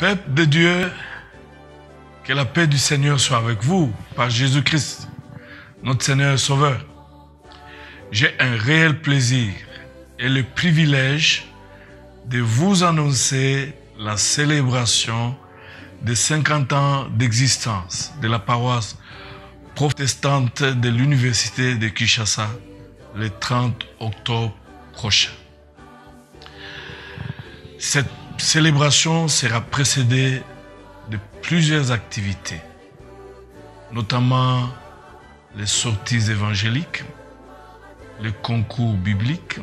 Peuple de Dieu, que la paix du Seigneur soit avec vous, par Jésus-Christ, notre Seigneur et Sauveur. J'ai un réel plaisir et le privilège de vous annoncer la célébration des 50 ans d'existence de la paroisse protestante de l'Université de Kinshasa le 30 octobre prochain. Cette célébration sera précédée de plusieurs activités, notamment les sorties évangéliques, les concours bibliques,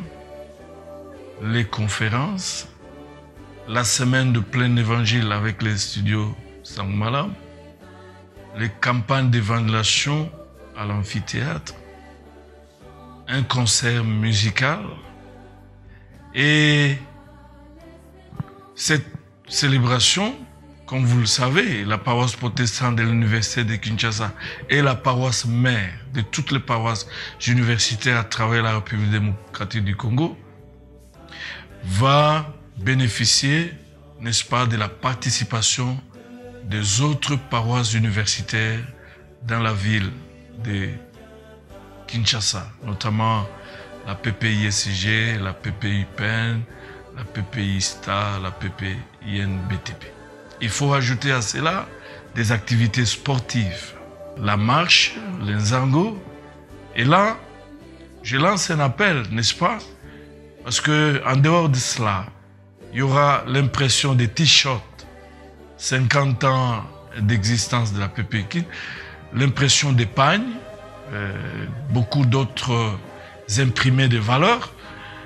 les conférences, la semaine de plein évangile avec les studios Sangmala, les campagnes d'évangélisation à l'amphithéâtre, un concert musical et cette célébration, comme vous le savez, la paroisse protestante de l'Université de Kinshasa est la paroisse mère de toutes les paroisses universitaires à travers la République démocratique du Congo, va bénéficier, n'est-ce pas, de la participation des autres paroisses universitaires dans la ville de Kinshasa, notamment la PPISG, la PPIPEN, la PPI-STA, la PPI-NBTP. Il faut ajouter à cela des activités sportives, la marche, les Nzango. Et là, je lance un appel, n'est-ce pas? Parce qu'en dehors de cela, il y aura l'impression des t-shirts, 50 ans d'existence de la PPI, l'impression des pagnes, beaucoup d'autres imprimés de valeurs.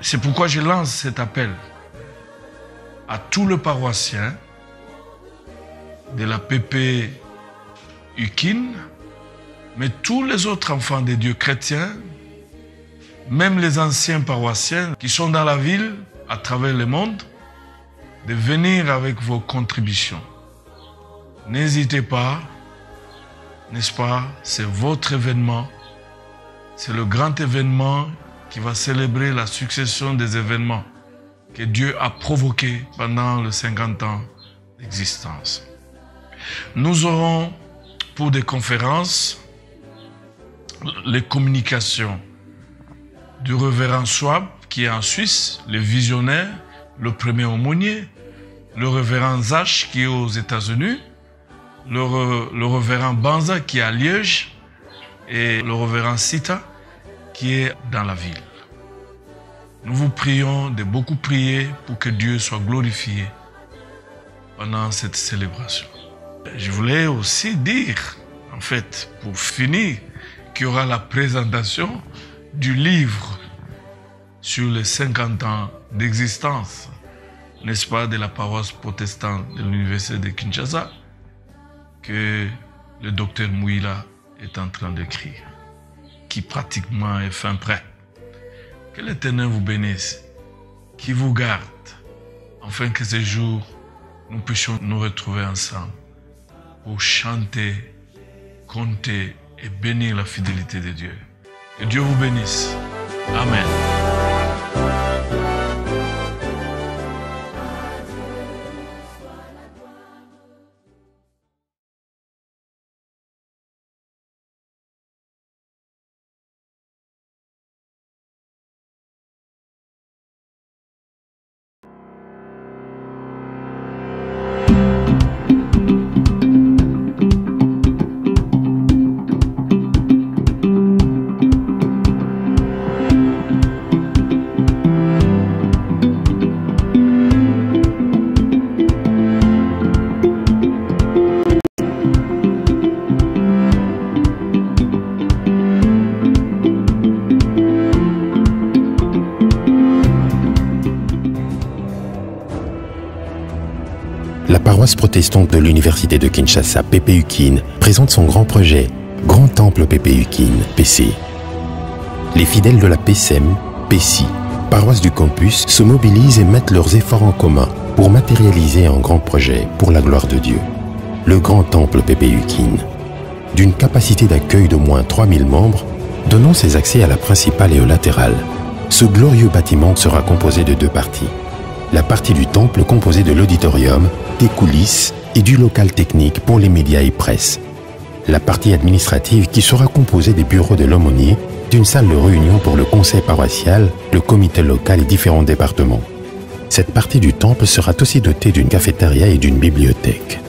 C'est pourquoi je lance cet appel à tous les paroissiens de la PP UKIN, mais tous les autres enfants de Dieu chrétiens, même les anciens paroissiens qui sont dans la ville, à travers le monde, de venir avec vos contributions. N'hésitez pas, n'est-ce pas, c'est votre événement, c'est le grand événement qui va célébrer la succession des événements que Dieu a provoqués pendant les 50 ans d'existence. Nous aurons pour des conférences les communications du révérend Schwab qui est en Suisse, le visionnaire, le premier aumônier, le révérend Zach qui est aux États-Unis, le révérend Banza qui est à Liège et le révérend Sita qui est dans la ville. Nous vous prions de beaucoup prier pour que Dieu soit glorifié pendant cette célébration. Je voulais aussi dire, en fait, pour finir, qu'il y aura la présentation du livre sur les 50 ans d'existence, n'est-ce pas, de la paroisse protestante de l'Université de Kinshasa, que le docteur Mouila est en train d'écrire, qui pratiquement est fin prêt. Que l'Éternel vous bénisse, qu'il vous garde, afin que ce jour, nous puissions nous retrouver ensemble pour chanter, compter et bénir la fidélité de Dieu. Que Dieu vous bénisse. Amen. La paroisse protestante de l'Université de Kinshasa, PPUKIN, présente son grand projet, Grand Temple PPUKIN, PC. Les fidèles de la PCEM, PECI, paroisse du campus, se mobilisent et mettent leurs efforts en commun pour matérialiser un grand projet pour la gloire de Dieu. Le Grand Temple PPUKIN. D'une capacité d'accueil d'au moins 3000 membres, donnant ses accès à la principale et au latéral. Ce glorieux bâtiment sera composé de deux parties. la partie du temple composée de l'auditorium, des coulisses et du local technique pour les médias et presse. La partie administrative qui sera composée des bureaux de l'aumônier, d'une salle de réunion pour le conseil paroissial, le comité local et différents départements. Cette partie du temple sera aussi dotée d'une cafétéria et d'une bibliothèque.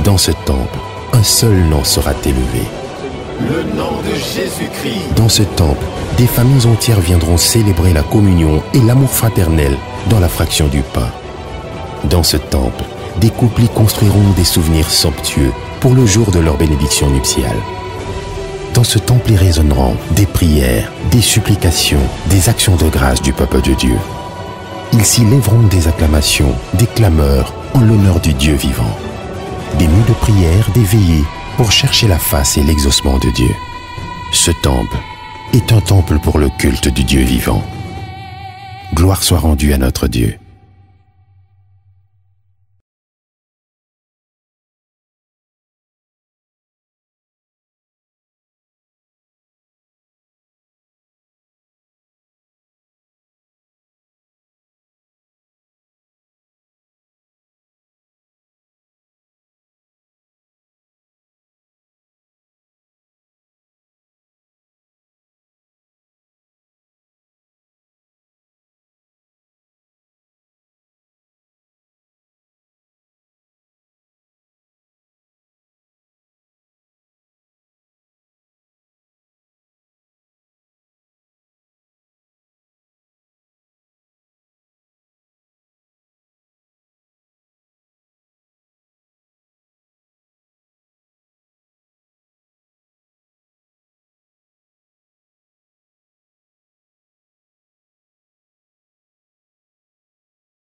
Dans ce temple, un seul nom sera élevé. Le nom de Jésus-Christ. Dans ce temple, des familles entières viendront célébrer la communion et l'amour fraternel dans la fraction du pain. Dans ce temple, des couples y construiront des souvenirs somptueux pour le jour de leur bénédiction nuptiale. Dans ce temple y résonneront des prières, des supplications, des actions de grâce du peuple de Dieu. Ils s'y lèveront des acclamations, des clameurs en l'honneur du Dieu vivant. Des nuits de prière, des veillées pour chercher la face et l'exaucement de Dieu. Ce temple est un temple pour le culte du Dieu vivant. Gloire soit rendue à notre Dieu.